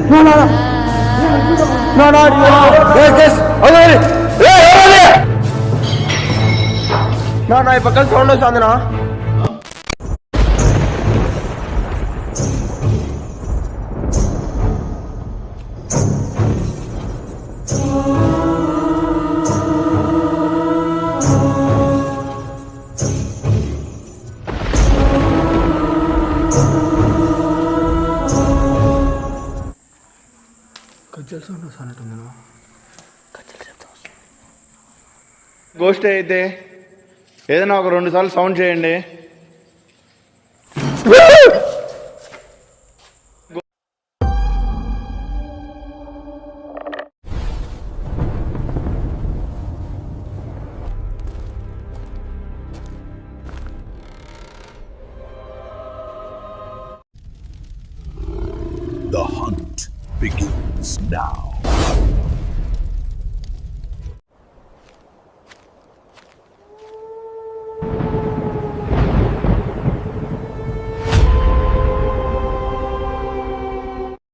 ఈ పక్కన sound వస్తుందినా? Ghost అయితే ఏదైనా ఒక 2 సార్లు సౌండ్ చేయండి. The hunt begins now.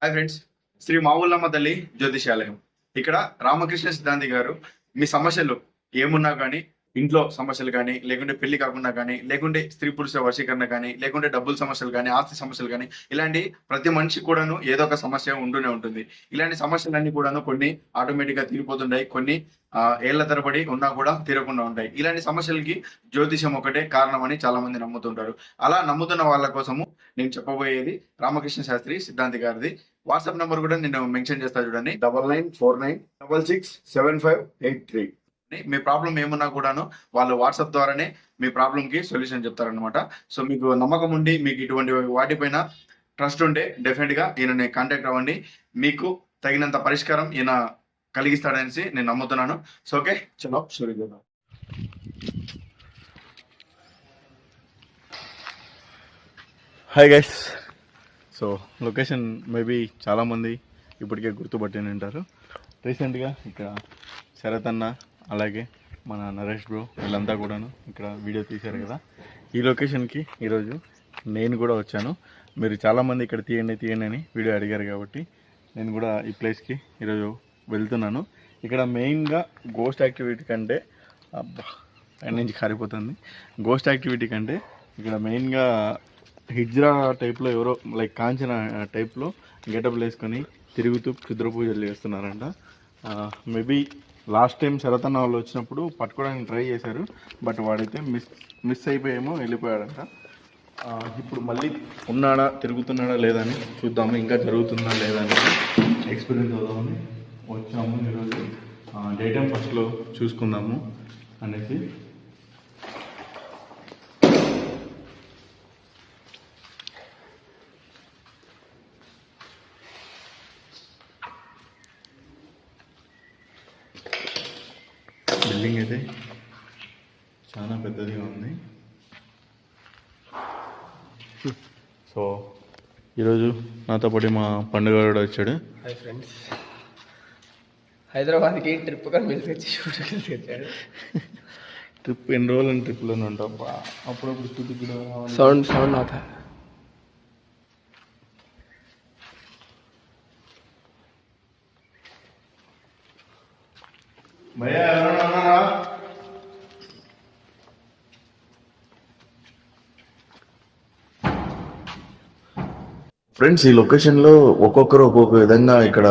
Hi friends, Shri Mavullamma తల్లి జ్యోతిషాలయం. ఇక్కడ రామకృష్ణ సిద్ధాంతి గారు మీ సమస్యలు ఏమున్నా కానీ, ఇంట్లో సమస్యలు కానీ, లేకుంటే పెళ్లి కాకుండా కానీ, లేకుంటే స్త్రీ పురుష వశీకరణ కానీ, లేకుంటే డబ్బుల సమస్యలు కానీ, ఆస్తి సమస్యలు కానీ, ఇలాంటి ప్రతి మనిషి కూడాను ఏదో ఒక సమస్య ఉంటూనే ఉంటుంది. ఇలాంటి సమస్యలన్నీ కూడాను కొన్ని ఆటోమేటిక్ గా తీరిపోతుంటాయి, కొన్ని ఏళ్ల తరబడి ఉన్నా కూడా తీరకుండా ఉంటాయి. ఇలాంటి సమస్యలకి జ్యోతిషం ఒకటే కారణం అని చాలా మంది నమ్ముతుంటారు. అలా నమ్ముతున్న వాళ్ళ కోసము నేను చెప్పబోయేది రామకృష్ణ శాస్త్రి సిద్ధాంతి గారిది వాట్సాప్ నెంబర్ కూడా నేను మెన్షన్ చేస్తా చూడండి, 9949667583. మీ ప్రాబ్లం ఏమున్నా కూడాను వాళ్ళు వాట్సాప్ ద్వారానే మీ ప్రాబ్లం కి సొల్యూషన్ చెప్తారనమాట. సో మీకు నమ్మకం ఉండి మీకు ఇటువంటి వాటిపైన ట్రస్ట్ ఉంటే డెఫినెట్ గా ఈయనని కాంటాక్ట్ అవ్వండి. మీకు తగినంత పరిష్కారం ఈయన కలిగిస్తాడనేసి నేను నమ్ముతున్నాను. సో ఓకే, చలో షురూ చేద్దాం. Hi guys. So location maybe చాలామంది ఇప్పటికే గుర్తుపట్టి ఉంటారు. రీసెంట్గా ఇక్కడ శరత్ అన్న అలాగే మన నరేష్ బ్రో వీళ్ళంతా కూడాను ఇక్కడ వీడియో తీశారు కదా. ఈ లొకేషన్కి ఈరోజు నేను కూడా వచ్చాను. మీరు చాలామంది ఇక్కడ తీయండి అని వీడియో అడిగారు కాబట్టి నేను కూడా ఈ ప్లేస్కి ఈరోజు వెళ్తున్నాను. ఇక్కడ మెయిన్గా గోస్ట్ యాక్టివిటీ కంటే నుంచి కారిపోతుంది. గోస్ట్ యాక్టివిటీ కంటే ఇక్కడ మెయిన్గా హిజ్రా టైప్లో ఎవరో లైక్ కాంచన టైప్లో గెటప్లు వేసుకొని తిరుగుతూ క్షుద్ర పూజలు చేస్తున్నారంట. మేబీ లాస్ట్ టైం శరతన్న వాళ్ళు వచ్చినప్పుడు పట్టుకోవడానికి ట్రై చేశారు, బట్ వాడైతే మిస్ అయిపోయేమో వెళ్ళిపోయాడంట. ఇప్పుడు మళ్ళీ ఉన్నాడా తిరుగుతున్నాడా లేదా అని చూద్దాము, ఇంకా జరుగుతుందా లేదా అని ఎక్స్పీరియన్స్ అవుదామని వచ్చాము ఈరోజు. డే టైం ఫస్ట్లో చూసుకుందాము అనేసి. బిల్డింగ్ అయితే చాలా పెద్దదిగా ఉంది. సో ఈరోజు నాతో పాటు మా పండుగ కూడా వచ్చాడు. హాయ్ ఫ్రెండ్స్, హైదరాబాద్కి ట్రిప్ కానీ పిలిచి షూటింగ్ తెచ్చాడు. ట్రిప్ ఎన్ని రోజులని ట్రిప్లోనే ఉంటాం, అప్పుడప్పుడు షూటింగ్ కూడా సౌండ్ అవుతా. భయ్యా ఎవరైనా ఉన్నారా? ఫ్రెండ్స్, ఈ లొకేషన్లో ఒక్కొక్కరు ఒక్కొక్క విధంగా ఇక్కడ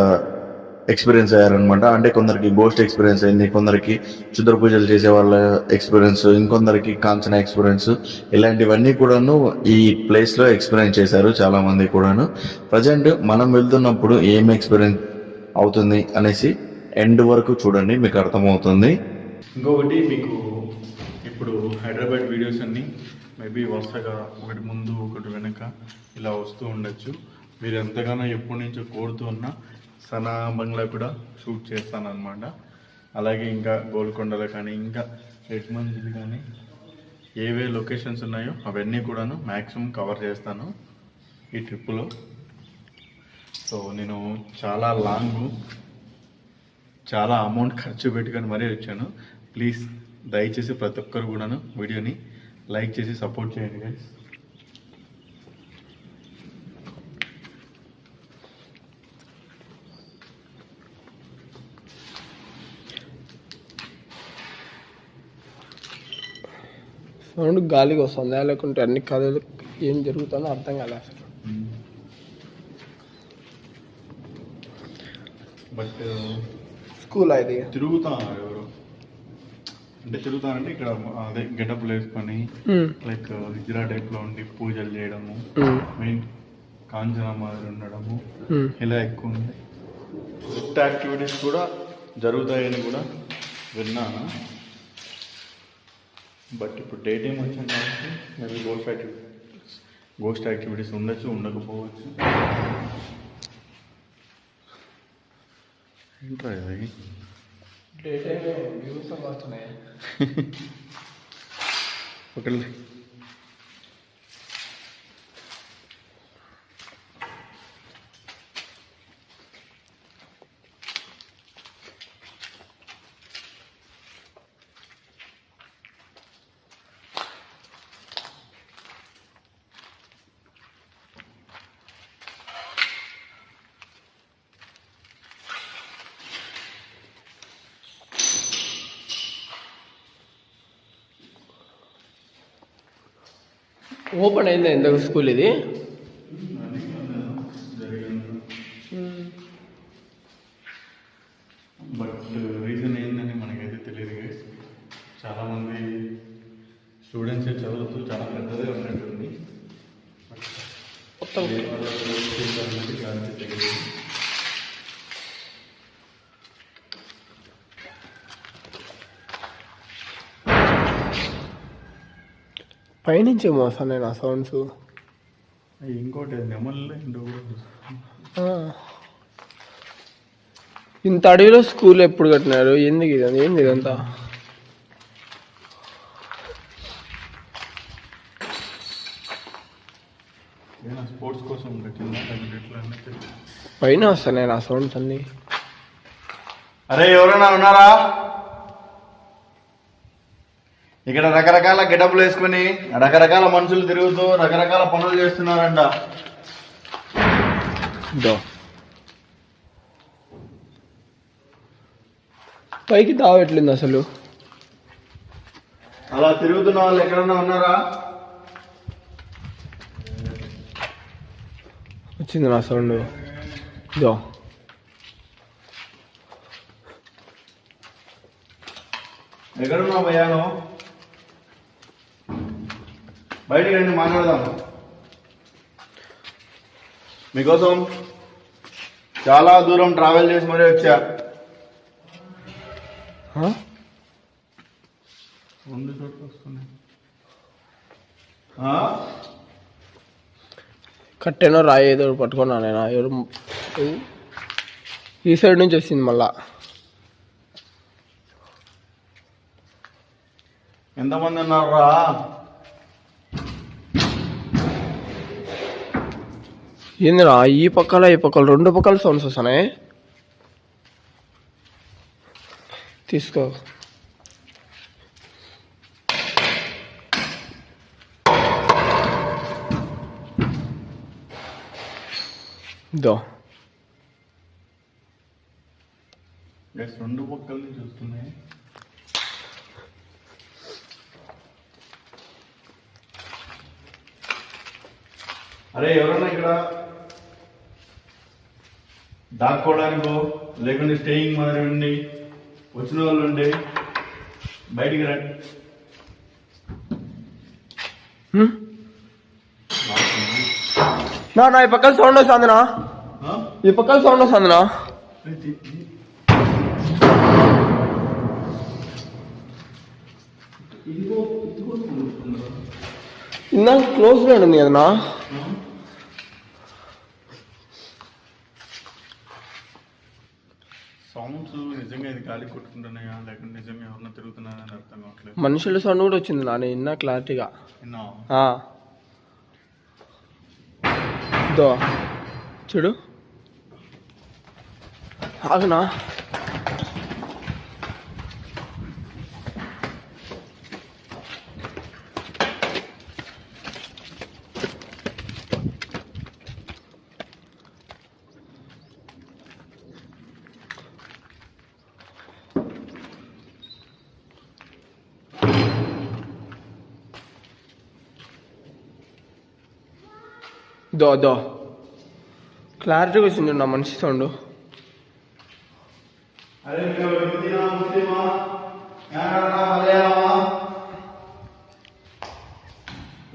ఎక్స్పీరియన్స్ అయ్యారనమాట. అంటే కొందరికి గోస్ట్ ఎక్స్పీరియన్స్ అయింది, కొందరికి క్షుద్ర పూజలు చేసే వాళ్ళ ఎక్స్పీరియన్స్, ఇంకొందరికి కాంచన ఎక్స్పీరియన్స్, ఇలాంటివన్నీ కూడాను ఈ ప్లేస్లో ఎక్స్పీరియన్స్ చేశారు చాలా మంది కూడాను. ప్రజెంట్ మనం వెళ్తున్నప్పుడు ఏం ఎక్స్పీరియన్స్ అవుతుంది అనేసి ఎండ్ వరకు చూడండి, మీకు అర్థమవుతుంది. ఇంకొకటి, మీకు ఇప్పుడు హైదరాబాద్ వీడియోస్ అన్నీ మేబీ వరుసగా ఒకటి ముందు ఒకటి వెనక ఇలా వస్తూ ఉండొచ్చు. మీరు ఎంతగానో ఎప్పటి నుంచో కోరుతూ ఉన్న సనా బంగ్లా కూడా షూట్ చేస్తానన్నమాట. అలాగే ఇంకా గోల్కొండలో కానీ, ఇంకా రెడ్ మంజిల్ కానీ ఏవే లొకేషన్స్ ఉన్నాయో అవన్నీ కూడాను మ్యాక్సిమం కవర్ చేస్తాను ఈ ట్రిప్పులో. సో నేను చాలా అమౌంట్ ఖర్చు పెట్టుకొని మరీ వచ్చాను. ప్లీజ్ దయచేసి ప్రతి ఒక్కరు కూడాను వీడియోని లైక్ చేసి సపోర్ట్ చేయండి గైస్. సౌండ్ గాలికి వస్తుందా లేకుంటే అన్ని కథలు ఏం జరుగుతుందో అర్థం కాలే అసలు. బట్ స్కూల్ అది తిరుగుతున్నారు ఎవరు అంటే తిరుగుతారంటే ఇక్కడ అదే గెటప్లు వేసుకొని లైక్ హిజ్రా టైప్లో ఉండి పూజలు చేయడము, మెయిన్ కాంచనా మాదిరి ఉండడము ఇలా ఎక్కువ ఉంది. లిఫ్ట్ యాక్టివిటీస్ కూడా జరుగుతాయని కూడా విన్నాను. బట్ ఇప్పుడు డే టైం వచ్చాం కాబట్టి మేబీ గోస్ట్ యాక్టివిటీస్ ఉండొచ్చు, ఉండకపోవచ్చు. ఏంట్రా ఇది? డే టైం వ్యూస్ వస్తున్నాయి. ఒకళ్ళు ఓపెన్ అయిందా ఇంతకు స్కూల్ ఇది? బట్ రీజన్ ఏందని మనకైతే తెలియదు. చాలామంది స్టూడెంట్స్ చదువుతూ చాలా పెద్దదే ఉన్నట్టుంది. మొత్తం తెలియదు. పైనుంచి ఏమో వస్తున్నాయి నా సౌండ్స్. ఇంకోటి నెమల్లో ఇంత అడవిలో స్కూల్ ఎప్పుడు కట్టినారు? ఎందుకు ఇది? ఏంది ఇదంతా? స్పోర్ట్స్ కోసం పైన వస్తున్నాయి నా సౌండ్స్ అన్ని. అరే ఎవరైనా ఉన్నారా ఇక్కడ? రకరకాల గెటప్లు వేసుకుని రకరకాల మనుషులు తిరుగుతూ రకరకాల పనులు చేస్తున్నారంట. పైకి దావట్లేదు అసలు. అలా తిరుగుతున్న వాళ్ళు ఎక్కడన్నా ఉన్నారా? వచ్చింది నా సౌండ్. ఇదో ఎక్కడున్నావు భయ్యాను? బయటికి రండి, మాట్లాడదాం. మీకోసం చాలా దూరం ట్రావెల్ చేసి మరీ వచ్చా. రెండు చోట్ల వస్తున్నాయి. కట్టెనో రాయి ఏదో పట్టుకున్నా నేను. ఎవరు ఈ సైడ్ నుంచి వచ్చింది మళ్ళా. ఎంతమంది ఉన్నారా? ఏందిరా ఈ పక్కల ఈ పక్కల రెండు పక్కల సౌండ్స్ వస్తున్నాయి. తీసుకో. దో రెండు పక్కల నుంచి వస్తున్నాయి. అరే ఎవరన్నా ఇక్కడ దాక్కోవడానికో లేకుంటే స్టేయింగ్ మాదిరి ఉండి వచ్చిన వాళ్ళు ఉండి బయటికి రండి. నా ఈ పక్కన సౌండ్ వస్తుందినా? ఈ పక్కన సౌండ్ వస్తుందినా? ఇందా క్లోజ్ లో ఉంది కదనా? సౌండ్స్ నిజంగా ఇది గాలి కొట్టుకుంటున్నాయా లేకుంటే నిజంగా ఎవరన్నా తిరుగుతున్నారని అర్థం కావట్లేదు. మనుషుల సౌండ్ కూడా వచ్చింది నా నిన్న క్లారిటీగా. దో చూడు. ఆగునా? దో క్లారిటీగా వచ్చింది నా మనిషి సౌండ్. అరే హిందీనా ముస్లిమా కన్నడనా మలయాళమా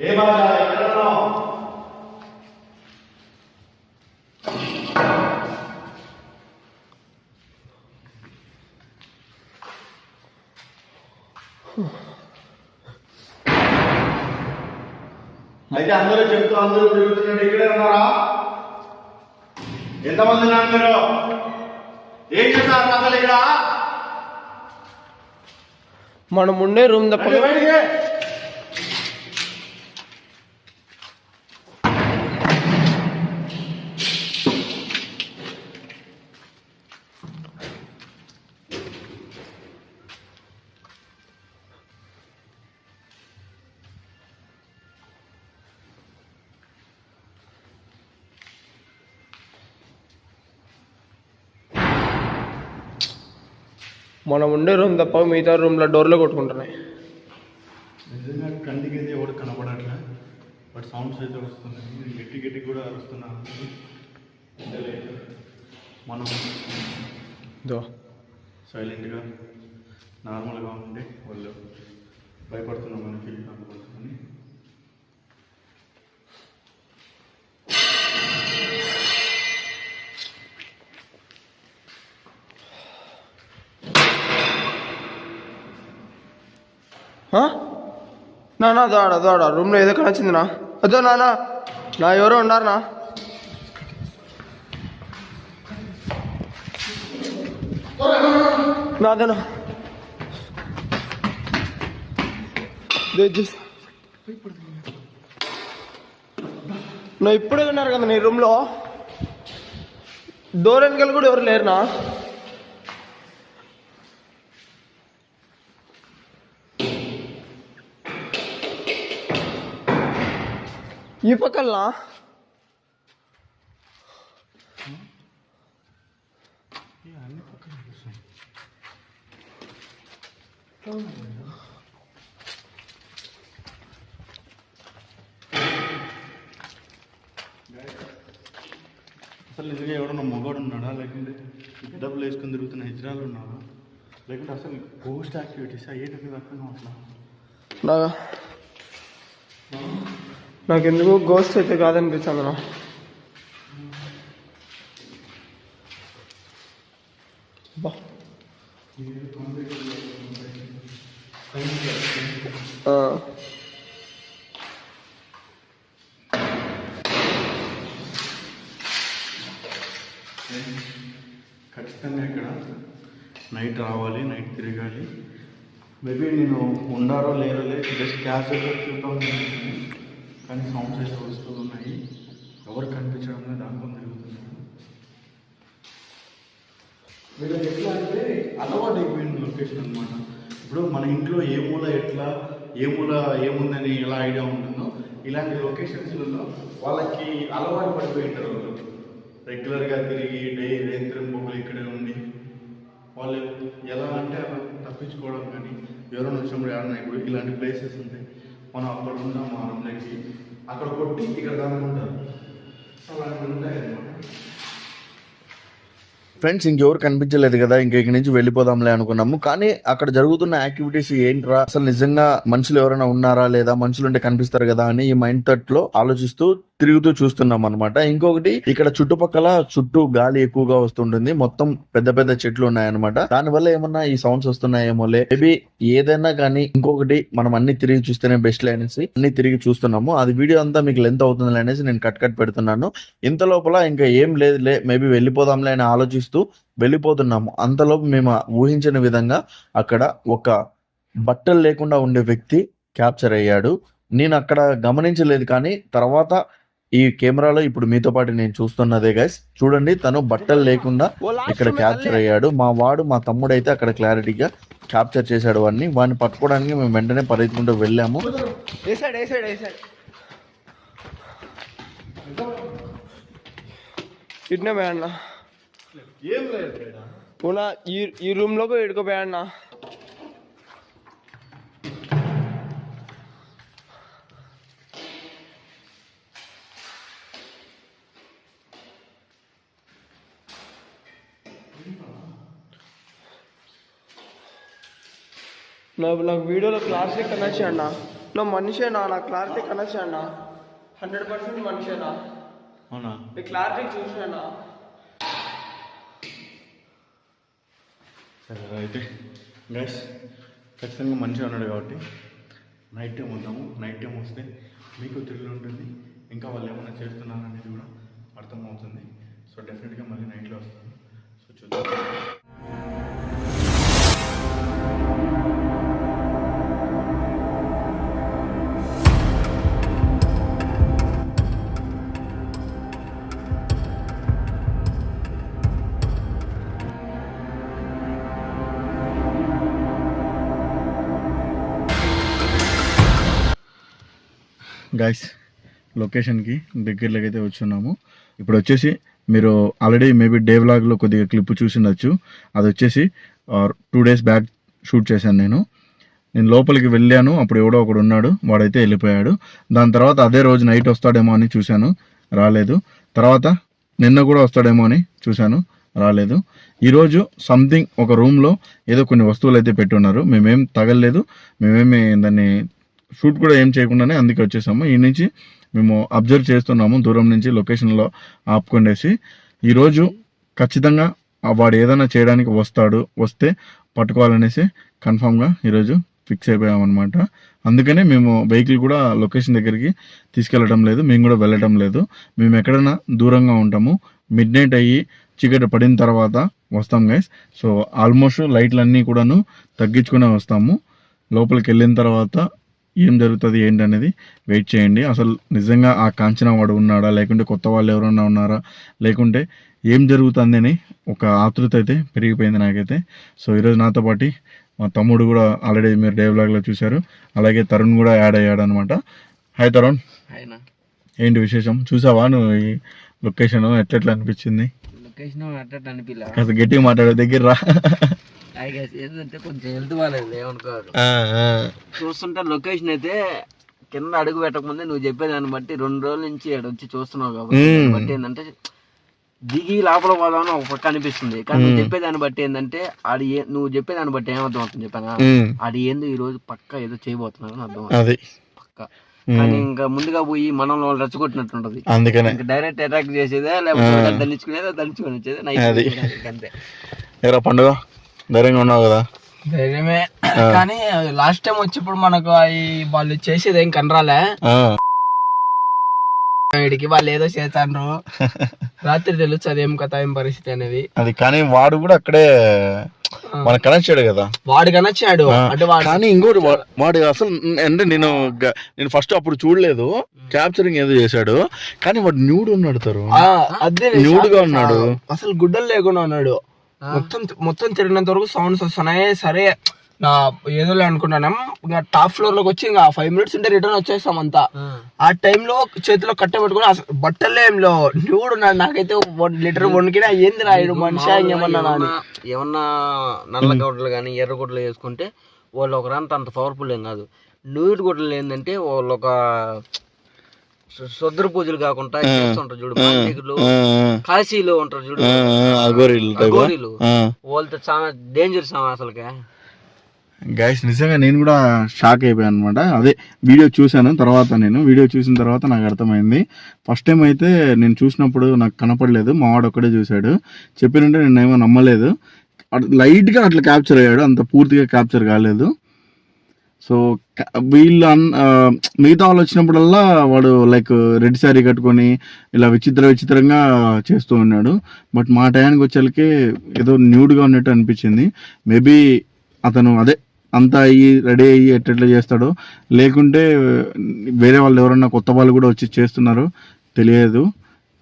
ఏ భాష ఎక్కడనో అయితే అందరూ చెప్తూ అందరూ తిరుగుతున్నట్టు ఇక్కడే ఉన్నారా? ఎంతమంది ఉన్నారు మీరు? ఏం చేస్తారు అసలు ఇక్కడ? మనం ఉండే రూమ్ తప్ప రండి బయటికి. మనం ఉండే రూమ్ తప్ప మిగతా రూమ్లో డోర్లో కొట్టుకుంటున్నాయి. నిజంగా కంటికి అయితే ఎవరు కనపడట్లే, బట్ సౌండ్స్ అయితే వస్తున్నాయి. గట్టి గట్టి కూడా అరుస్తున్నాను. మనం దో సైలెంట్గా నార్మల్గా ఉంటే వాళ్ళు భయపడుతున్నామని ఫీల్ కాకపోతుంది. నా దోడ రూమ్లో ఏదో కనొచ్చిందినా. అదో నా ఎవరో ఉన్నారనా. నాదేనా నా ఇప్పుడే ఉన్నారు కదా నీ రూమ్లో. డోర్ వెనకాల కూడా ఎవరు లేరునా? ఈ పక్కన అసలు నిజంగా ఎవడన్నా మగవాడు ఉన్నాడా, లేకుంటే డబ్బులు వేసుకొని తిరుగుతున్న హిజ్రాలు ఉన్నారా, లేకుంటే అసలు గోస్ట్ యాక్టివిటీస్ అయ్యేటప్పుడు అర్థం అట్లా. నాకెందుకు గోస్ట్ అయితే కాదనిపిస్తుంది నా. ఖచ్చితంగా ఇక్కడ నైట్ రావాలి, నైట్ తిరగాలి. మేబీ నేను ఉండారో లేరో జస్ట్ క్యాజువల్గా చూద్దాం, కానీ సౌండ్స్ అయితే వస్తూ ఉన్నాయి. ఎవరు కనిపించడం లేదు, దానితో తిరుగుతున్నారు. వీళ్ళకి ఎట్లా అంటే అలవాటు అయిపోయింది లొకేషన్ అనమాట. ఇప్పుడు మన ఇంట్లో ఏ మూల ఎట్లా, ఏ మూల ఏముందని ఎలా ఐడియా ఉంటుందో, ఇలాంటి లొకేషన్స్లలో వాళ్ళకి అలవాటు పడిపోయి ఉంటారు. వాళ్ళు రెగ్యులర్గా తిరిగి రేత్రం బొమ్మలు ఇక్కడే ఉండి వాళ్ళు ఎలా అంటే అలా తప్పించుకోవడం. కానీ ఎవరైనా వచ్చినప్పుడు ఏమన్నా ఇప్పుడు ఇలాంటి ప్లేసెస్ ఉంటాయి, మనం అక్కడ ఉంటాం, మానంలోకి అక్కడ కొట్టి ఇక్కడ దాకా ఉంటారు. సో అలాంటివి ఉంటాయి అన్నమాట. ఫ్రెండ్స్ ఇంకెవరు కనిపించలేదు కదా, ఇంక ఇక్కడి నుంచి వెళ్ళిపోదాంలే అనుకున్నాము. కానీ అక్కడ జరుగుతున్న యాక్టివిటీస్ ఏంట్రా, అసలు నిజంగా మనుషులు ఎవరైనా ఉన్నారా లేదా, మనుషులు ఉంటే కనిపిస్తారు కదా అని ఈ మైండ్ థాట్ లో ఆలోచిస్తూ తిరుగుతూ చూస్తున్నాం అనమాట. ఇంకొకటి ఇక్కడ చుట్టుపక్కల చుట్టూ గాలి ఎక్కువగా వస్తుంటుంది, మొత్తం పెద్ద పెద్ద చెట్లు ఉన్నాయన్నమాట. దానివల్ల ఏమన్నా ఈ సౌండ్స్ వస్తున్నాయేమోలే, మేబీ ఏదైనా కానీ. ఇంకొకటి మనం అన్ని తిరిగి చూస్తేనే బెస్ట్ అనేసి అన్ని తిరిగి చూస్తున్నాము. అది వీడియో అంతా మీకు లెంత్ అవుతుంది అనేసి నేను కట్ పెడుతున్నాను. ఇంత లోపల ఇంకా ఏం లేదులే, మేబీ వెళ్ళిపోదాంలే అని ఆలోచిస్తూ వెళ్ళిపోతున్నాము. అంతలోపు మేము ఊహించిన విధంగా అక్కడ ఒక బట్టలు లేకుండా ఉండే వ్యక్తి క్యాప్చర్ అయ్యాడు. నేను అక్కడ గమనించలేదు, కానీ తర్వాత ఈ కెమెరాలో ఇప్పుడు మీతో పాటు నేను చూస్తున్నదే గైస్, చూడండి తను బట్టలు లేకుండా ఇక్కడ క్యాప్చర్ అయ్యాడు. మా తమ్ముడు అయితే అక్కడ క్లారిటీగా క్యాప్చర్ చేశాడు వాడిని పట్టుకోవడానికి మేము వెంటనే పరిగెత్తుకుంటూ వెళ్ళాము. ఇట్నే పోయాన్న ఏం లేదు ఈ రూమ్ లోకి ఎడుకోపోయాన్న. నాకు వీడియోలో క్లారిటీ కనెక్ట్ అన్న నా మనిషేనా, నా క్లారిటీ కనెక్ట్ అన్న 100% మనిషేనా, అవునా? నీ క్లారిటీ చూసానా? సరే అయితే గైస్ ఖచ్చితంగా మంచిగా ఉన్నాడు కాబట్టి నైట్ టైం వద్దాము. నైట్ టైం వస్తే మీకు థ్రిల్ ఉంటుంది, ఇంకా వాళ్ళు ఏమైనా చేస్తున్నారు అనేది కూడా అర్థమవుతుంది. సో డెఫినెట్గా మళ్ళీ నైట్లో వస్తాను. సో చూద్దాం. గైస్ లొకేషన్కి దగ్గరలోకి అయితే వచ్చున్నాము. ఇప్పుడు వచ్చేసి మీరు ఆల్రెడీ మేబీ డే వ్లాగ్లో కొద్దిగా క్లిప్ చూసిండొచ్చు. అది వచ్చేసి 2 days బ్యాక్ షూట్ చేశాను నేను లోపలికి వెళ్ళాను. అప్పుడు ఎవడో ఒకడు ఉన్నాడు, వాడైతే వెళ్ళిపోయాడు. దాని తర్వాత అదే రోజు నైట్ వస్తాడేమో అని చూశాను, రాలేదు. తర్వాత నిన్న కూడా వస్తాడేమో అని చూశాను, రాలేదు. ఈరోజు సంథింగ్ ఒక రూమ్లో ఏదో కొన్ని వస్తువులు అయితే పెట్టున్నారు. మేమేం తగలలేదు, మేమేమి దాన్ని షూట్ కూడా ఏం చేయకుండానే అందుకే వచ్చేసాము. ఈ నుంచి మేము అబ్జర్వ్ చేస్తున్నాము దూరం నుంచి లొకేషన్లో ఆపుకొండేసి. ఈరోజు ఖచ్చితంగా వాడు ఏదైనా చేయడానికి వస్తే పట్టుకోవాలనేసి కన్ఫామ్గా ఈరోజు ఫిక్స్ అయిపోయామన్నమాట. అందుకనే మేము వెహికల్ కూడా లొకేషన్ దగ్గరికి తీసుకెళ్ళడం లేదు, మేము కూడా వెళ్ళడం లేదు. మేము ఎక్కడైనా దూరంగా ఉంటాము. మిడ్ నైట్ అయ్యి చీకటి పడిన తర్వాత వస్తాం గైస్. సో ఆల్మోస్ట్ లైట్లన్నీ కూడాను తగ్గించుకునే వస్తాము. లోపలికి వెళ్ళిన తర్వాత ఏం జరుగుతుంది ఏంటనేది వెయిట్ చేయండి. అసలు నిజంగా ఆ కాంచనా వాడు ఉన్నాడా, లేకుంటే కొత్త వాళ్ళు ఎవరైనా ఉన్నారా, లేకుంటే ఏం జరుగుతుంది అని ఒక ఆతృత అయితే పెరిగిపోయింది నాకైతే. సో ఈరోజు నాతో పాటు మా తమ్ముడు కూడా ఆల్రెడీ మీరు డే వ్లాగ్లో చూశారు, అలాగే తరుణ్ కూడా యాడ్ అయ్యాడు అనమాట. హాయ్ తరుణ్, ఏంటి విశేషం? చూసావా నువ్వు ఈ లొకేషన్ ఎట్లా అనిపించింది? లొకేషన్ అట్ట అనిపించలే, కాస్త గట్టిగా మాట్లాడే దగ్గర రా. ఏంటంటే కొంచెం హెల్త్ బాగాలేదు, ఏమనుకోరు. చూస్తుంటే లొకేషన్ అయితే కింద అడుగు పెట్టకముందే నువ్వు చెప్పేదాన్ని బట్టి 2 రోజుల నుంచి వచ్చి చూస్తున్నావు కాబట్టి బట్టి ఏంటంటే దిగి లోపల పోదామని ఒక పక్క అనిపిస్తుంది. కానీ నువ్వు చెప్పేదాన్ని బట్టి ఏంటంటే నువ్వు చెప్పేదాన్ని బట్టి ఏమర్థం అవుతుంది చెప్పాను, ఆడి ఏందో ఈ రోజు పక్క ఏదో చేయబోతున్నాను అర్థం పక్క. కానీ ఇంకా ముందుగా పోయి మనల్ని వాళ్ళు రెచ్చగొట్టినట్టుంటది, అందుకనే డైరెక్ట్ అటాక్ చేసేదే, లేకపోతే దంచుకొని వచ్చేది నైట్. అంతే. ఏరా పండుగ ధైర్యంగా ఉన్నావు కదా? ధైర్యమే, కానీ లాస్ట్ టైం వచ్చినప్పుడు మనకు వాళ్ళు చేసేది ఏం కనరాలే. వీడికి వాళ్ళు ఏదో చేస్తాను రాత్రి తెలుస్తుంది ఏం కథ ఏం పరిస్థితి అనేది. అది కానీ వాడు కూడా అక్కడే మనకు కనెక్ట్ చేయడు కదా, వాడు కనెక్ట్ చేయడు అంటే. కానీ ఇంకోటి వాడు అసలు అంటే నేను ఫస్ట్ అప్పుడు చూడలేదు, క్యాప్చరింగ్ ఏదో చేశాడు, కానీ వాడు న్యూడ్ ఉన్నాడు తరు, అదే న్యూడ్ గా ఉన్నాడు, అసలు గుడ్డలు లేకుండా ఉన్నాడు. మొత్తం తిరిగినంత వరకు సౌండ్స్ వస్తున్నాయి. సరే నా ఏదో అనుకుంటాను, ఇంకా టాప్ ఫ్లోర్ లోకి వచ్చి ఇంకా 5 minutes ఉంటే రిటర్న్ వచ్చేస్తాం అంతా. ఆ టైంలో చేతిలో కట్టె పెట్టుకుని అసలు బట్టలు ఏంలో న్యూడ్ ఉన్నాడు. నాకైతే 1 లీటర్ వణికినా ఏంది రాయడు మనిషి ఏమన్నా నల్ల గుడ్డలు కానీ ఎర్ర గుడ్డలు వేసుకుంటే వాళ్ళు ఒకరంతా అంత పవర్ఫుల్ ఏం కాదు. న్యూడ్ గుడ్డలు ఏంటంటే వాళ్ళు ఒక సొద్ర పూజలు కాకుండా చేస్తుంటారు చూడు, పండితులు కాశీలో ఉంటారు చూడు అఘోరీలు, వాళ్ళతో చాలా డేంజర్స్ అసలుకే. గైస్ నిజంగా నేను కూడా షాక్ అయిపోయాను అనమాట. అదే వీడియో చూశాను తర్వాత, నేను వీడియో చూసిన తర్వాత నాకు అర్థమైంది. ఫస్ట్ టైం అయితే నేను చూసినప్పుడు నాకు కనపడలేదు, మా వాడు ఒక్కడే చూశాడు. చెప్పినంటే నేను ఏమో నమ్మలేదు. లైట్గా అట్లా క్యాప్చర్ అయ్యాడు, అంత పూర్తిగా క్యాప్చర్ కాలేదు. సో వీళ్ళు మిగతా వాళ్ళు వచ్చినప్పుడల్లా వాడు లైక్ రెడ్ శారీ కట్టుకొని ఇలా విచిత్రంగా చేస్తూ ఉన్నాడు. బట్ మా టయానికి వచ్చేళ్ళకి ఏదో న్యూడ్గా ఉన్నట్టు అనిపించింది. మేబీ అతను అదే అంతా అయ్యి రెడీ అయ్యి ఎట్లా చేస్తాడో, లేకుంటే వేరే వాళ్ళు ఎవరన్నా కొత్త వాళ్ళు కూడా వచ్చి చేస్తున్నారో తెలియదు.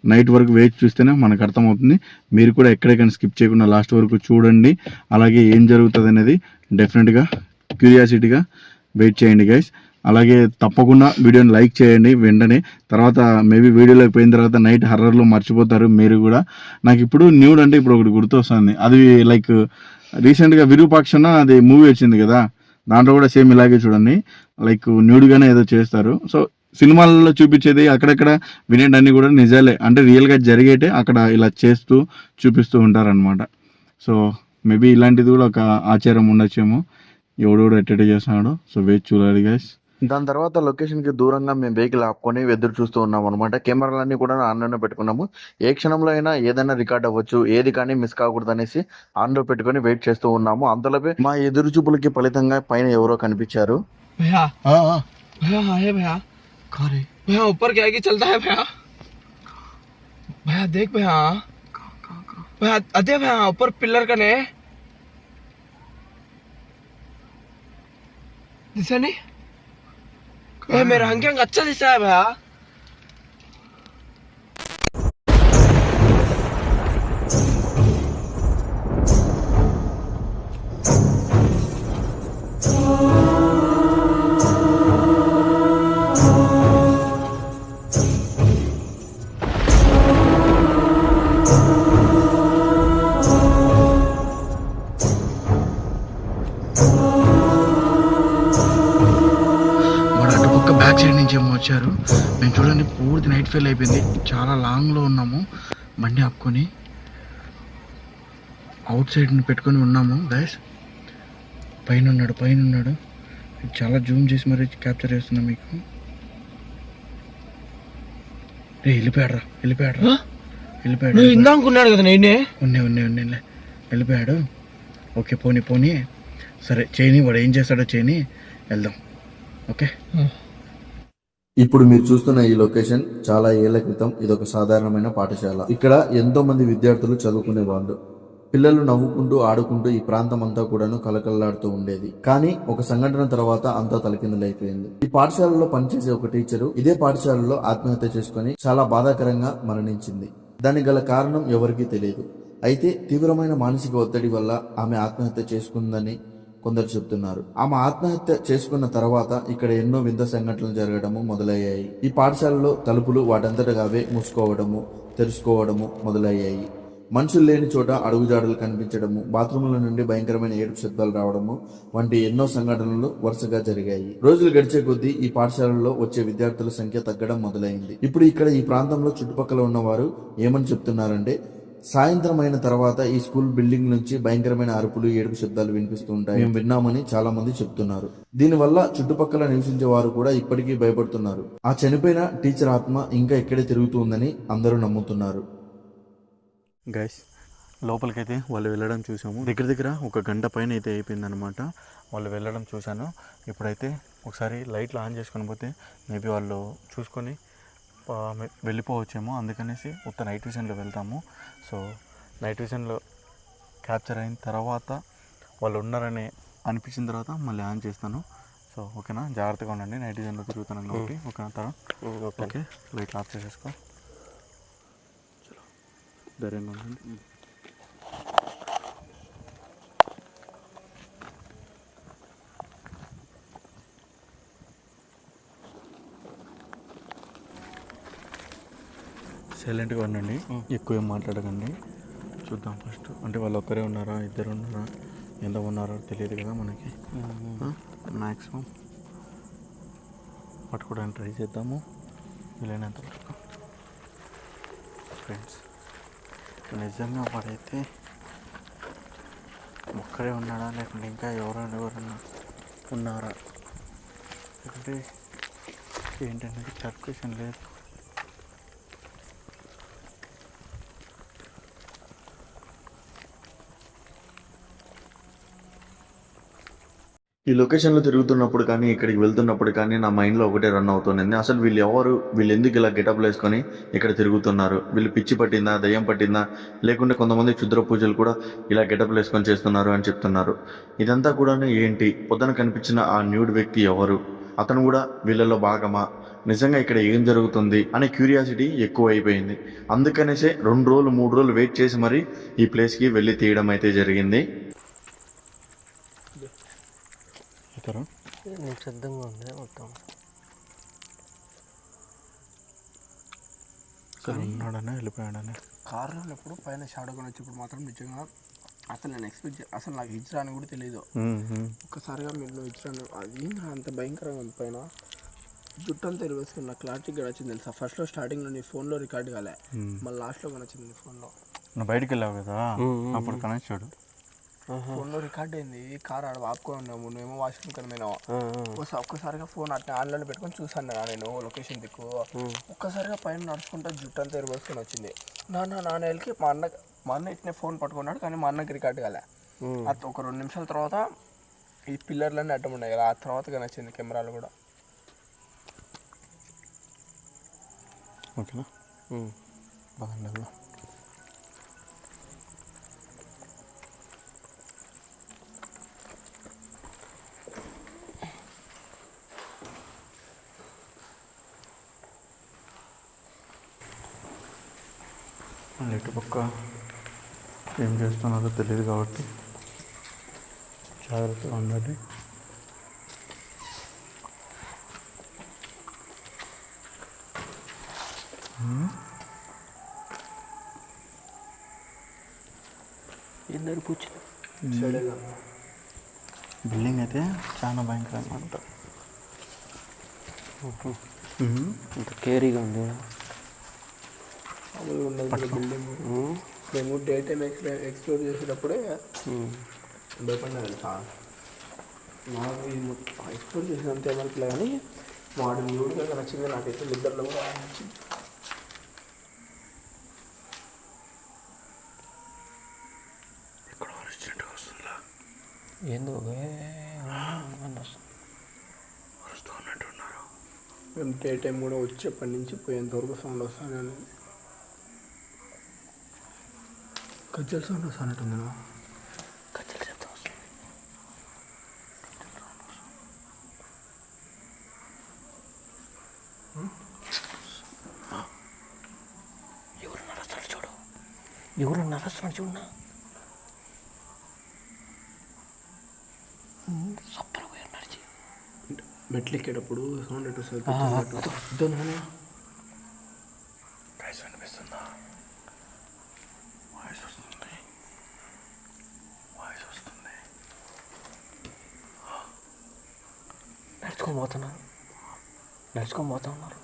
నైట్ వరకు వేచి చూస్తేనే మనకు అర్థమవుతుంది. మీరు కూడా ఎక్కడెక్కడ స్కిప్ చేయకుండా లాస్ట్ వరకు చూడండి. అలాగే ఏం జరుగుతుంది అనేది డెఫినెట్గా క్యూరియాసిటీగా వెయిట్ చేయండి గైస్. అలాగే తప్పకుండా వీడియోని లైక్ చేయండి వెంటనే. తర్వాత మేబీ వీడియోలోకి పోయిన తర్వాత నైట్ హర్రర్లో మర్చిపోతారు మీరు కూడా. నాకు ఇప్పుడు న్యూడ్ అంటే ఇప్పుడు ఒకటి గుర్తొస్తుంది, అది లైక్ రీసెంట్గా విరూపాక్షన అది మూవీ వచ్చింది కదా, దాంట్లో కూడా సేమ్ ఇలాగే చూడండి, లైక్ న్యూడ్గానే ఏదో చేస్తారు. సో సినిమాలలో చూపించేది అక్కడక్కడ వినేటన్నీ కూడా నిజాలే, అంటే రియల్గా జరిగేటే అక్కడ ఇలా చేస్తూ చూపిస్తూ ఉంటారనమాట. సో మేబీ ఇలాంటిది కూడా ఒక ఆచారం ఉండొచ్చేమో, ఎవడెవడు ఎట్టెట్ చేస్తున్నాడు. సో వేచి చూడాలి గైస్. దాని తర్వాత లొకేషన్ కి దూరంగా మేము వెహికల్ ఆపుకొని ఎదురు చూస్తూ ఉన్నాం అనమాట. కెమెరాలన్నీ కూడా ఆన్లోనే పెట్టుకున్నాము. ఏ క్షణంలో అయినా ఏదైనా రికార్డ్ అవ్వచ్చు, ఏది కానీ మిస్ కాకూడదు అనేసి ఆన్ లో పెట్టుకొని వెయిట్ చేస్తూ ఉన్నాము. అంతలోపే మా ఎదురు చూపులకి ఫలితంగా పైన ఎవరో కనిపించారు. भैया भैया हाँ है भैया, भैया ऊपर क्या है कि चलता है भैया, भैया देख भैया, भैया अरे भैया ऊपर पिलर का ने दिशा नहीं भैया, मेरा अंक अच्छा दिशा है भैया. బ్యాక్ సైడ్ నుంచి ఏమో వచ్చారు. మేము చూడండి పూర్తి నైట్ ఫెయిల్ అయిపోయింది, చాలా లాంగ్లో ఉన్నాము. బండి ఆపుకొని అవుట్ సైడ్ పెట్టుకొని ఉన్నాము గైస్. పైన ఉన్నాడు. చాలా జూమ్ చేసి మరీ క్యాప్చర్ చేస్తున్నాం మీకు. వెళ్ళిపోయాడు. ఇందాకున్నాడు కదా నేనే ఉన్నే వెళ్ళిపోయాడు. ఓకే పోనీ సరే చేయని, వాడు ఏం చేస్తాడో చేయని, వెళ్దాం. ఓకే. ఇప్పుడు మీరు చూస్తున్న ఈ లొకేషన్ చాలా ఏళ్ల క్రితం ఇదొక సాధారణమైన పాఠశాల. ఇక్కడ ఎంతో మంది విద్యార్థులు చదువుకునే వాళ్ళు. పిల్లలు నవ్వుకుంటూ ఆడుకుంటూ ఈ ప్రాంతం అంతా కూడాను కలకల్లాడుతూ ఉండేది. కానీ ఒక సంఘటన తర్వాత అంతా తలకిందులైపోయింది. ఈ పాఠశాలలో పనిచేసే ఒక టీచరు ఇదే పాఠశాలలో ఆత్మహత్య చేసుకుని చాలా బాధాకరంగా మరణించింది. దానికి గల కారణం ఎవరికీ తెలియదు. అయితే తీవ్రమైన మానసిక ఒత్తిడి వల్ల ఆమె ఆత్మహత్య చేసుకుందని కొందరు చెప్తున్నారు. ఆమె ఆత్మహత్య చేసుకున్న తర్వాత ఇక్కడ ఎన్నో వింత సంఘటనలు జరగడము మొదలయ్యాయి. ఈ పాఠశాలలో తలుపులు వాటంతటగా అవే మూసుకోవడము, తెరుచుకోవడము మొదలయ్యాయి. మనుషులు లేని చోట అడుగుజాడలు కనిపించడము, బాత్రూముల నుండి భయంకరమైన ఏడుపు శబ్దాలు రావడము వంటి ఎన్నో సంఘటనలు వరుసగా జరిగాయి. రోజులు గడిచే కొద్దీ ఈ పాఠశాలలో వచ్చే విద్యార్థుల సంఖ్య తగ్గడం మొదలైంది. ఇప్పుడు ఇక్కడ ఈ ప్రాంతంలో చుట్టుపక్కల ఉన్నవారు ఏమని చెప్తున్నారంటే, సాయంత్రం అయిన తర్వాత ఈ స్కూల్ బిల్డింగ్ నుంచి భయంకరమైన అరుపులు, ఏడుపు శబ్దాలు వినిపిస్తూ ఉంటాయి. మేము విన్నామని చాలా మంది చెప్తున్నారు. దీనివల్ల చుట్టుపక్కల నివసించే వారు కూడా ఇప్పటికీ భయపడుతున్నారు. ఆ చనిపోయిన టీచర్ ఆత్మ ఇంకా ఇక్కడే తిరుగుతుందని అందరూ నమ్ముతున్నారు. గైస్ లోపలికైతే వాళ్ళు వెళ్ళడం చూసాము. దగ్గర ఒక గంట పైన అయితే అయిపోయింది అనమాట. వాళ్ళు వెళ్ళడం చూశాను. ఇప్పుడైతే ఒకసారి లైట్లు ఆన్ చేసుకొని పోతే మేబీ వాళ్ళు చూసుకొని వెళ్ళిపోవచ్చేమో. అందుకనేసి ఉత్త నైట్ విజన్లో వెళ్తాము. సో నైట్ విజన్లో క్యాప్చర్ అయిన తర్వాత వాళ్ళు ఉన్నారని అనిపించిన తర్వాత మళ్ళీ ఆన్ చేస్తాను. సో ఓకేనా, జాగ్రత్తగా ఉండండి. నైట్ విజన్లో తిరుగుతున్నాను కాబట్టి ఓకేనా తర్వాత. ఓకే, లైట్లు ఆఫ్ చేసేసుకో. ధైర్యంగా ఉండండి. సైలెంట్గా ఉండండి, ఎక్కువ ఏం మాట్లాడకండి. చూద్దాం ఫస్ట్. అంటే వాళ్ళు ఒక్కరే ఉన్నారా, ఇద్దరు ఉన్నారా, ఎంత ఉన్నారో తెలియదు కదా మనకి. మ్యాక్సిమం పట్టుకోవడానికి ట్రై చేద్దాము వీలైనంత వరకు. ఫ్రెండ్స్, నిజంగా వాడైతే ఒక్కడే ఉన్నాడా లేకుంటే ఇంకా ఎవరన్నా ఉన్నారా అంటే ఏంటనేది క్లారిఫికేషన్ లేదు. ఈ లొకేషన్లో తిరుగుతున్నప్పుడు కానీ, ఇక్కడికి వెళ్తున్నప్పుడు కానీ నా మైండ్లో ఒకటే రన్ అవుతుంది. అసలు వీళ్ళు ఎవరు, వీళ్ళు ఎందుకు ఇలా గెటప్లు వేసుకొని ఇక్కడ తిరుగుతున్నారు? వీళ్ళు పిచ్చి పట్టిందా, దయ్యం పట్టిందా, లేకుంటే కొంతమంది క్షుద్ర పూజలు కూడా ఇలా గెటప్లు వేసుకొని చేస్తున్నారు అని చెప్తున్నారు. ఇదంతా కూడా ఏంటి? పొద్దున కనిపించిన ఆ న్యూడ్ వ్యక్తి ఎవరు? అతను కూడా వీళ్ళలో భాగమా? నిజంగా ఇక్కడ ఏం జరుగుతుంది అనే క్యూరియాసిటీ ఎక్కువ అయిపోయింది. అందుకనేసే 2 రోజులు 3 రోజులు వెయిట్ చేసి మరి ఈ ప్లేస్కి వెళ్ళి తీయడం అయితే జరిగింది. నిశ్శబ్దంగా ఉంది మొత్తం. ఉన్నాడనే వెళ్ళిపోయాడనే కార్లో ఉన్నప్పుడు పైన షాడో కొని వచ్చినప్పుడు మాత్రం నిజంగా అసలు నేను అసలు నాకు హిజ్రా అని కూడా తెలియదు. ఒక్కసారిగా మీరు హిజ్రాను అది అంత భయంకరంగా ఉంది. పైన జుట్టు అంతా ఎరువేసుకుని నాకు క్లారిటీగా వచ్చింది తెలుసా. ఫస్ట్లో స్టార్టింగ్లో నీ ఫోన్లో రికార్డ్ కాలే, మళ్ళీ లాస్ట్లో కానీ వచ్చింది నీ ఫోన్లో. నువ్వు బయటికి వెళ్ళావు కదా అప్పుడు కనెక్ట్ చూడు. ఫోన్లో రికార్డ్ అయింది. కార్ ఆడ ఆపుకొని ఉన్నాము, నువ్వేమో వాష్రూమ్ కన్నా పోయినావు. ఒక్కసారిగా ఫోన్ అట్లా ఆన్లైన్లో పెట్టుకొని చూసాను నేను లొకేషన్ దిక్కు. ఒక్కసారిగా పైన నడుచుకుంటా జుట్టు అంతా ఎరబోసుకొని వచ్చింది. నాన్న వెళ్ళి మా అన్న ఇట్నే ఫోన్ పట్టుకున్నాడు, కానీ మా అన్నకి రికార్డ్ కాలే. అది ఒక 2 నిమిషాల తర్వాత ఈ పిల్లర్లన్నీ అడ్డం ఉన్నాయి కదా, ఆ తర్వాత నచ్చింది కెమెరాలు కూడా. ఓకేనా బాగుంది. ఇటుపక్క ఏం చేస్తున్నారో తెలియదు కాబట్టి జాగ్రత్తగా ఉండాలి. ఎందరు కూర్చో బిల్డింగ్ అయితే చాలా భయంకరంగా ఉంటుంది. ఇంత కేరీగా ఉంది. బిల్డింగ్ మేము డే టైం ఎక్స్ప్లోర్ చేసేటప్పుడే భయపడినా తెలుసా. నాకు ఎక్స్ప్లోర్ చేసినంత ఏమనుకోలే, కానీ వాడు న్యూడ్గా నచ్చింది నాకైతే. నిద్రలో కూడా నచ్చింది. ఏందో మేము డే టైం కూడా వచ్చేప్పటి నుంచి పోయేంతవరకు సౌండ్ వస్తానే ఉంది. కజ్జల సౌండ్ వస్తానట్టుంది. ఎవరు నరస్తాడు చూడన్నా. సప్పర పోయారు నడిచి. మెట్లు ఎక్కేటప్పుడు సౌండ్ ఎటు వస్తుంది. వినిపిస్తుందా? వాయిస్ వస్తుంది. నడుచుకొని పోతున్నారు.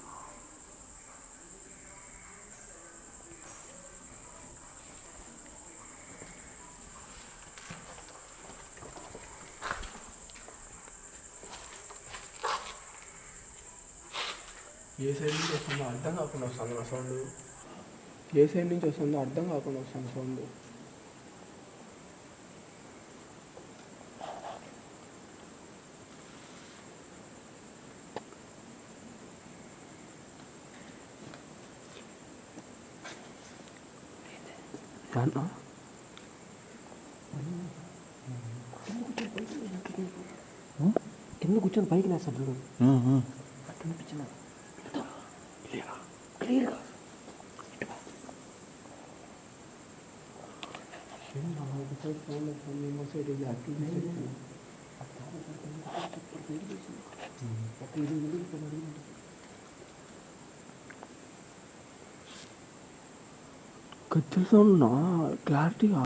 ఏ సైడ్ నుంచి వస్తుందో అర్థం కాకుండా వస్తుంది నా సౌండ్. ఏ సైడ్ నుంచి వస్తుందో అర్థం కాకుండా వస్తుంది సౌండ్. కింద కూర్చొని పైకి లేస్తాడు చూడు. అట్లా అనిపించిన క్లియర్గా కజ్జల సౌండ్ క్లారిటీగా.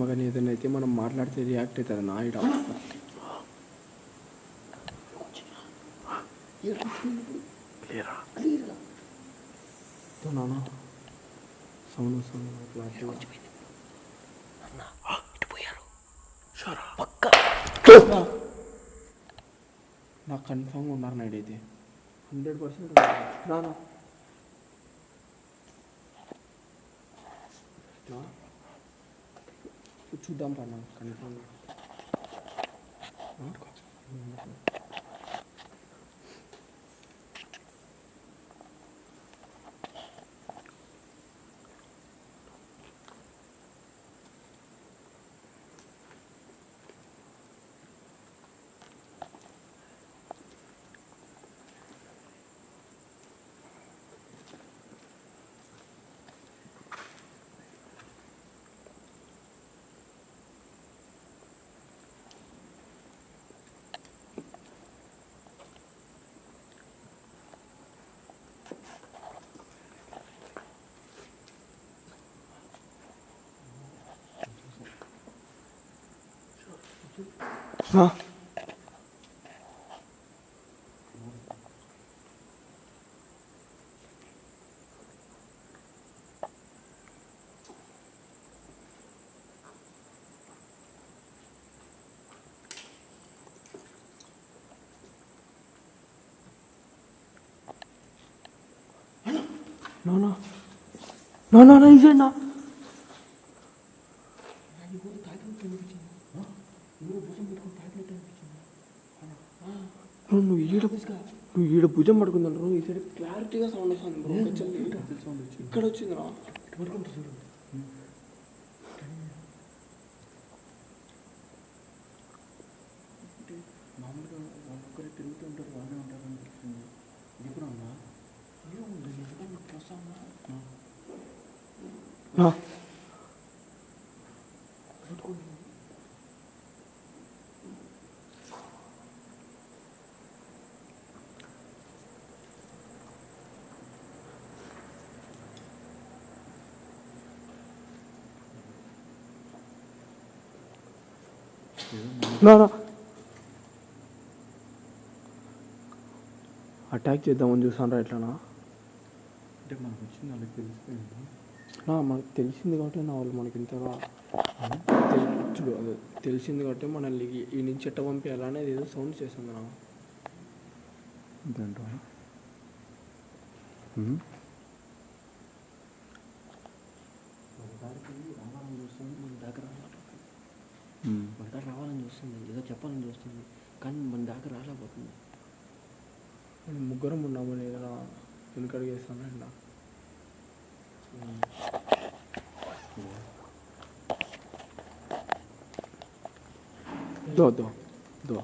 మగని ఏదైనా అయితే మనం మాట్లాడితే రియాక్ట్ అవుతుంది నా ఇడ. నానా సౌండ్ వస్తుంది క్లారిటీగా. నాకు కన్ఫామ్గా ఉన్నారు నైట్ అయితే 100%. నానా చూద్దాం పన్నా కన్ఫామ్గా. ఇదేనా నువ్వు ఈడ భుజం పడుకుందంటారు ఈ సైడ్ క్లారిటీగా సౌండ్ వస్తుంది ఇక్కడ వచ్చిందిరా అటాక్ చేద్దామని చూసాను రా ఎట్లానా అంటే మనకు వచ్చింది వాళ్ళకి తెలిసిపోయింది. మనకు తెలిసింది కాబట్టి నా వాళ్ళు మనకి ఇంతగా చూడు అదే తెలిసింది కాబట్టి మనల్ని ఈ నుంచి ఎట్ట పంపించాలనేది ఏదో సౌండ్ చేస్తుంది నా అంతేంటో రావాలని చూస్తుంది, మన దగ్గర రావాలని చూస్తుంది, ఏదో చెప్పాలని చూస్తుంది, కానీ మన దగ్గర రాలేకపోతుంది. మనం ముగ్గురం ఉన్నామని ఏదైనా వెనుకడుగు వేస్తాను అట్లా దో దో దో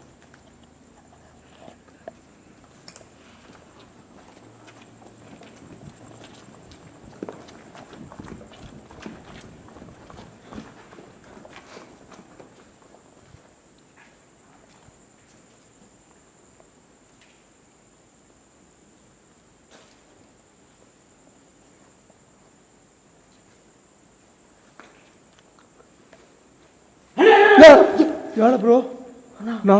ఎవడ బ్రో నా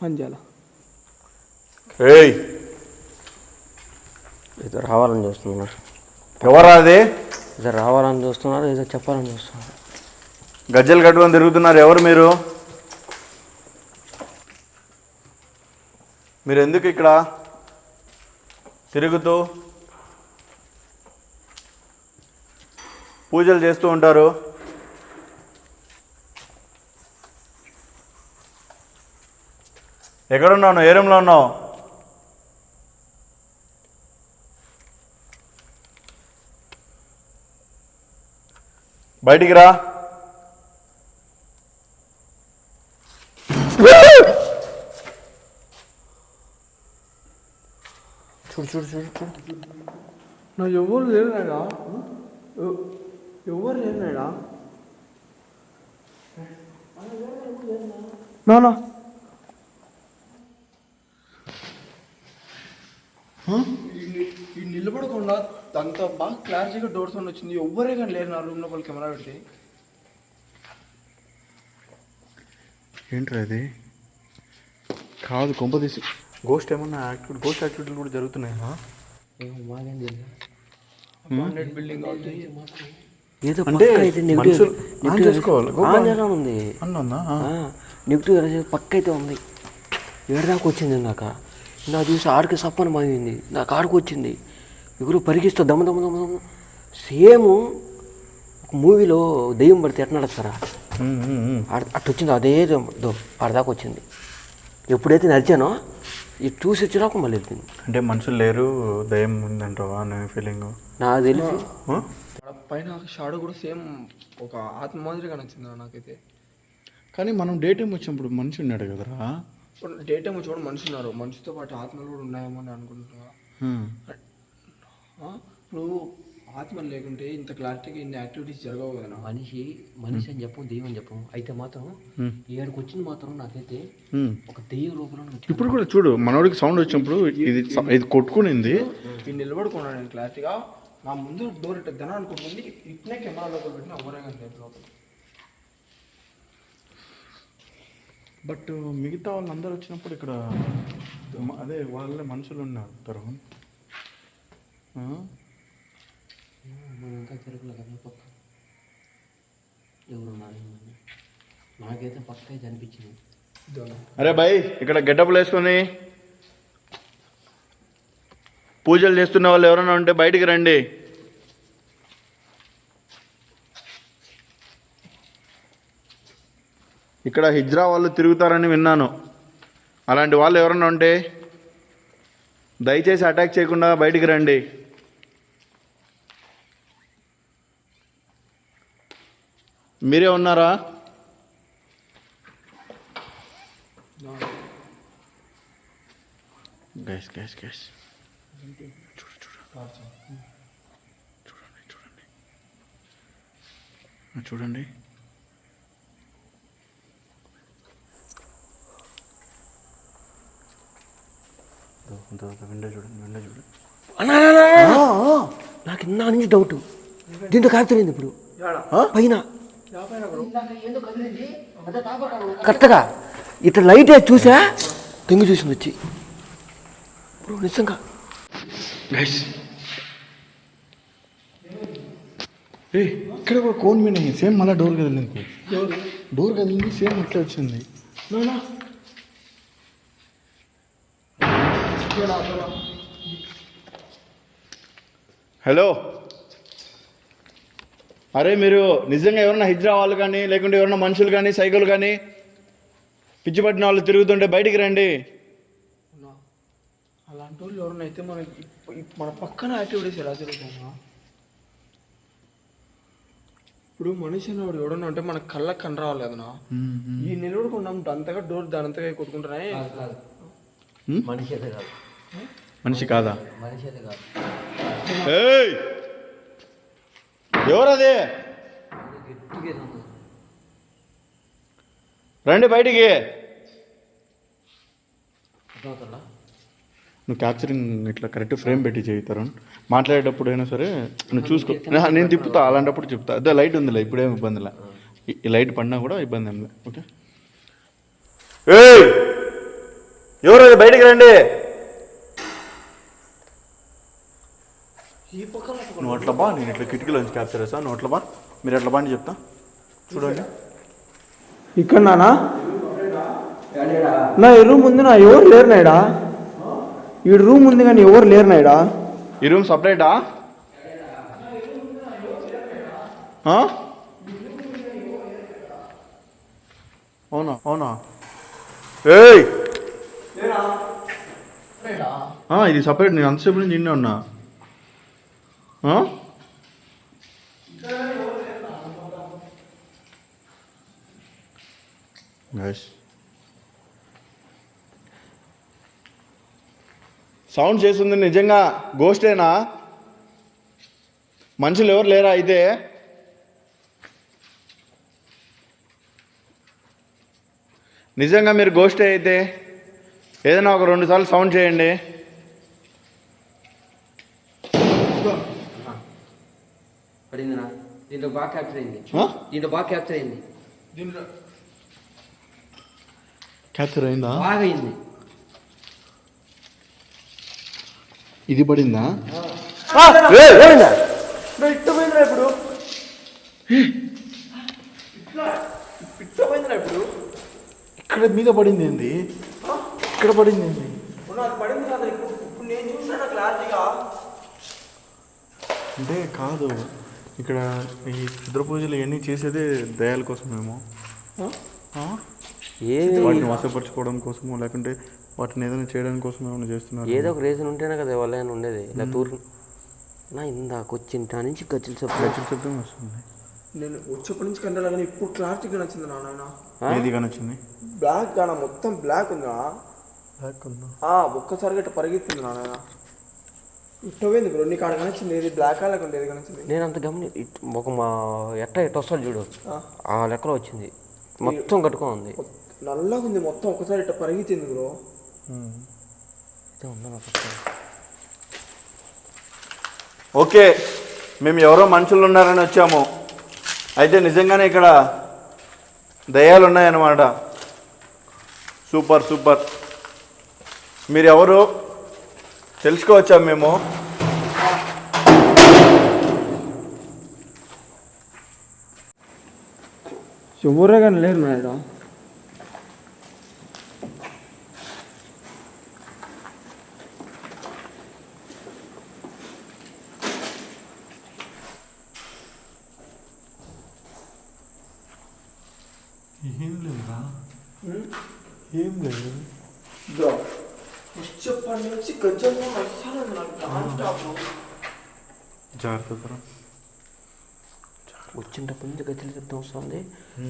అంజాల ఏదో రావాలని చూస్తున్నారు, ఎవరా అది? ఏదో రావాలని చూస్తున్నారు, ఏదో చెప్పాలని చూస్తున్నారు. గజ్జలు కట్టుకొని తిరుగుతున్నారు. ఎవరు మీరు? మీరు ఎందుకు ఇక్కడ తిరుగుతూ పూజలు చేస్తూ ఉంటారు? ఎక్కడున్నావు? ఏ రూమ్లో ఉన్నావు? బయటికి రా. చూడు చూడు చూడు చూడు, నా ఎవరు లేరు నాయనా, ఎవరు లేరు నాయనా. నానా ఈ నిలబడకుండా అంత బాగా క్లారిటీగా డోర్ సౌండ్ వచ్చింది. ఎవ్వరే కానీ లేరు నా రూమ్ లోపల కెమెరా పెడితే. ఏంట్రా అది? కాదు, కొంప తీసి గోస్ట్ ఏమన్నా గోస్ట్ యాక్టివిటీలు కూడా జరుగుతున్నాయా? మాకేం తెలియదు. బిల్డింగ్ కాబట్టి ఏదో అంటే అయితే మనుషులు ఆన్ చేసుకోవాలి. ఉంది, అన్న ఉందా? నెగిటివ్ ఎనర్జీ పక్క అయితే ఉంది. ఏడదాకా వచ్చింది నాకు చూసి ఆడికి సప్పని మాగింది, నాకు ఆడికి వచ్చింది. ఎవరు పరిగిస్తా దమ్మ దమ్మ దమ్మ దమ్మ సేమ్ ఒక మూవీలో దెయ్యం పడితే ఎట్లా నడుస్తారా అట్టు వచ్చింది. అదే ఆడదాకా వచ్చింది. ఎప్పుడైతే నడిచానో ఇది చూసి వచ్చినాక మళ్ళీ వెళ్ళింది. అంటే మనుషులు లేరు, దయ్యం ఉందంటావా అనే ఫీలింగ్ నాకు తెలిసి పైన షాడో కూడా సేమ్ ఒక ఆత్మ మాదిరిగా నచ్చింది నాకైతే. కానీ మనం డే టైం వచ్చినప్పుడు మనిషి ఉన్నాడు కదరా. డే టైం వచ్చి కూడా మనిషి ఉన్నారు, మనిషితో పాటు ఆత్మలు కూడా ఉన్నాయేమో అని అనుకుంటున్నా. ఇప్పుడు ఆత్మలు లేకుంటే ఇంత క్లారిటీగా ఇన్ని యాక్టివిటీస్ జరగవు కదా. మనిషి అని చెప్పం, దెయ్యం అని చెప్పం. అయితే మాత్రం ఏడుకు వచ్చింది మాత్రం నాకైతే ఒక దెయ్యం రూపంలో ఇప్పుడు కూడా చూడు, మనోడికి సౌండ్ వచ్చినప్పుడు ఇది కొట్టుకునింది. ఈ నిలబడుకున్నాను నేను క్లారిటీగా. నా ముందు డోర్ ఇట్లా దన అనుకుంటుంది, ఇట్నే కెమెరా లోపల పెట్టిన ఎవరే కానీ లోపల బట్ మిగతా వాళ్ళందరూ వచ్చినప్పుడు ఇక్కడ అదే వాళ్ళే మనుషులు ఉన్నారు తరుణ్. ఇంకా తిరుగులే కదా పక్క ఎవరున్నారు నాకైతే పక్క అయితే అనిపించింది. అరే భాయ్, ఇక్కడ గెటప్లు వేసుకొని పూజలు చేస్తున్న వాళ్ళు ఎవరైనా ఉంటే బయటికి రండి. ఇక్కడ హిజ్రా వాళ్ళు తిరుగుతారని విన్నాను. అలాంటి వాళ్ళు ఎవరైనా ఉంటే దయచేసి అటాక్ చేయకుండా బయటికి రండి. మీరే ఉన్నారా? గైస్ గైస్ గైస్ చూడండి. విండో చూడండి. నాకు ఇందా నుంచి డౌట్, దీంట్లో కారుతుంది ఇప్పుడు పైన కరెక్ట్గా ఇట్లా లైట్ చూసా తెంగి చూసింది వచ్చి నిజంగా. ఇక్కడ కూడా కోన్ మీద సేమ్ మళ్ళీ డోర్ కదిలింది. డోర్ కదిలింది సేమ్ అట్లా వచ్చింది. హలో, అరే మీరు నిజంగా ఎవరన్నా హిజ్రా వాళ్ళు కానీ లేకుంటే ఎవరన్నా మనుషులు కానీ సైకిల్ కానీ పిచ్చి పట్టిన వాళ్ళు తిరుగుతుంటే బయటికి రండి. అలాంటి వాళ్ళు ఎవరినైతే మన పక్కన యాక్టివిటీస్ ఎలా జరుగుతాయా? ఇప్పుడు మనిషి అన్నవాడు ఎవడన్నా ఉంటే మన కళ్ళకి కన్ను రావాలి కదనా. ఈ నిలబడుకున్నాం అంతగా డోర్ దానంతగా కొట్టుకుంటున్నాయి. మనిషి అయితే కాదు. మనిషి కాదా? మనిషి అయితే కాదు. ఎవరది? రండి బయటికి. నువ్వు క్యాప్చరింగ్ ఇట్లా కరెక్ట్ ఫ్రేమ్ పెట్టి చేయితారు. మాట్లాడేటప్పుడు అయినా సరే నువ్వు చూసుకో. నేను తిప్పుతా, అలాంటప్పుడు చెప్తా. అదే లైట్ ఉందిలే, ఇప్పుడేం ఇబ్బందిలే. ఈ లైట్ పడినా కూడా ఇబ్బంది ఏం లేదు. ఓకే, ఎవరు బయటికి రండి. నువ్వు అట్లా బా, నేను ఇట్లా కిటికీలో నుంచి క్యాప్చర్ చేస్తా. నువ్వు అట్లా బా, మీరు అట్లా బా అని చెప్తా. చూడండి ఇక్కడ నా ఈ రూమ్ ఉంది, నా ఎవరు లేరు నాయడా. ఈ రూమ్ ఉంది కానీ ఎవరు లేరు నాయడా. ఈ రూమ్ సపరేటా? అవునా అవునా? ఇది సపరేట్. నేను అంతసేపు నుంచి ఇండే ఉన్నా. సౌండ్ చేస్తుంది నిజంగా గోస్టేనా? మనుషులు ఎవరు లేరా అయితే? నిజంగా మీరు గోస్టే అయితే ఏదైనా ఒక 2 సార్లు సౌండ్ చేయండి. పడిందినా? దీంట్లో బాగా క్యాప్చర్ అయింది. దీంట్లో బాగా క్యాప్చర్ అయింది. దీంట్లో క్యాప్చర్ అయిందా? బాగా అయింది. ఇది పడిందా? ఇష్టమైందిరా ఇప్పుడు. ఇష్టమైందిరా ఇప్పుడు. ఇక్కడ మీద పడింది ఏంది? ఇక్కడ పడింది ఏంది? పడింది కదా ఇప్పుడు నేను చూసాను క్లారిటీగా. అంటే కాదు, ఇక్కడ ఈ క్షుద్ర పూజలు ఇవన్నీ చేసేదే దయాల కోసమేమో. వాటిని వశపరచుకోవడం కోసమో లేకుంటే వాటిని ఏదైనా చేయడం కోసం ఏమైనా చేస్తున్నారు. ఏదో ఒక రీజన్ ఉంటేనే కదా వాళ్ళైనా ఉండేది. ఇలా తూరు నా ఇందాక వచ్చింటా నుంచి గచ్చులు శబ్దం వస్తుంది. నేను వచ్చేప్పటి నుంచి కంటే కానీ ఇప్పుడు క్లారిటీగా నచ్చింది నా నాయన. ఏది కనొచ్చింది? బ్లాక్ గానా, మొత్తం బ్లాక్ ఉందా? బ్లాక్ ఉందా? ఒక్కసారిగా ఇట్లా పరిగెత్తింది నా నాయన. ఇష్టమైంది బ్రో. నీకు ఆడ కనొచ్చింది ఏది? బ్లాక్ లేకుండా ఏది కనొచ్చింది? నేను అంత ఒక మా ఎట్ట వస్తాడు చూడు, ఆ లెక్కలో వచ్చింది. మొత్తం కట్టుకో ఉంది, నల్లగా ఉంది మొత్తం. ఒక్కసారి ఇట్లా పరిగెత్తింది బ్రో. ఓకే, మేము ఎవరో మనుషులు ఉన్నారని వచ్చాము. అయితే నిజంగానే ఇక్కడ దయ్యాలు ఉన్నాయన్నమాట. Super super. మీరు ఎవరు తెలుసుకోవచ్చా మేము? ఎవరే కానీ లేరు నాయుడు. ఏం లేదు. వచ్చేప్పటి నుంచి గజ్జల్లో అస్సలు నాకు జాగ్రత్త. వచ్చినప్పటి నుంచి గజ్జల శబ్దం వస్తుంది.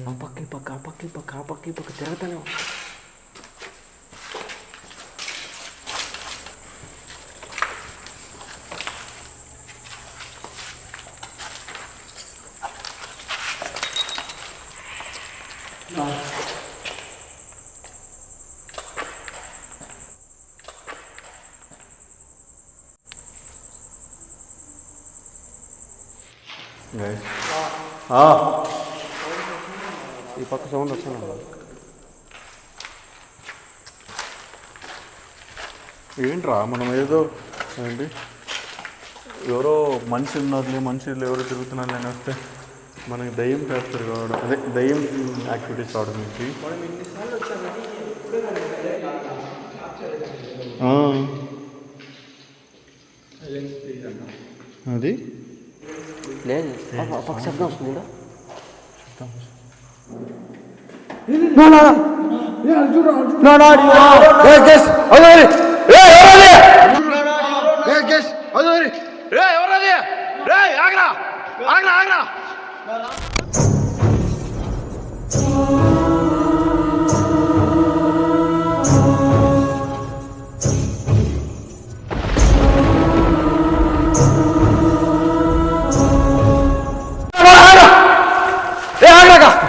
ఆ పక్క ఈ పక్క, ఆ పక్క ఈ పక్క, ఆ పక్క ఈ పక్క తిరగతానే. ఈ పక్క సౌండ్ వస్తుంది. ఏంట్రా మనం ఏదో ఏంటి ఎవరో మనిషి ఉన్నారులే, మనుషులు ఎవరో తిరుగుతున్నారు అని వస్తే మనకి దయ్యం క్యాప్చర్ కావడం, అదే దయ్యం యాక్టివిటీస్ రావడం నుంచి. అది లేదు పక్క శబ్దం వస్తుంది.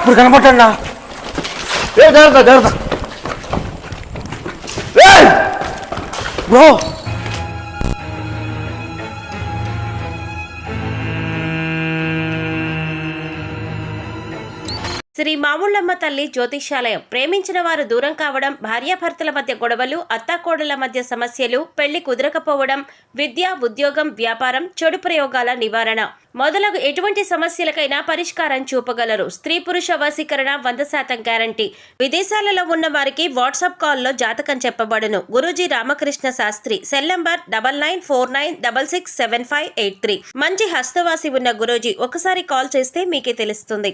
ఇప్పుడు కనపట్టండి. జాగ్రత్త జాగ్రత్త బ్రో. శ్రీ మావుళ్ళమ్మ తల్లి జ్యోతిష్యాలయం. ప్రేమించిన వారు దూరం కావడం, భార్యాభర్తల మధ్య గొడవలు, అత్తాకోడళ్ల మధ్య సమస్యలు, పెళ్లి కుదరకపోవడం, విద్య, ఉద్యోగం, వ్యాపారం, చెడు ప్రయోగాల నివారణ మొదలగు ఎటువంటి సమస్యలకైనా పరిష్కారం చూపగలరు. స్త్రీ పురుష వశీకరణ 100% గ్యారంటీ. విదేశాలలో ఉన్న వారికి వాట్సాప్ కాల్లో జాతకం చెప్పబడును. గురూజీ రామకృష్ణ శాస్త్రి. Cell number 9949667583. మంచి హస్తవాసి ఉన్న గురూజీ. ఒకసారి కాల్ చేస్తే మీకే తెలుస్తుంది.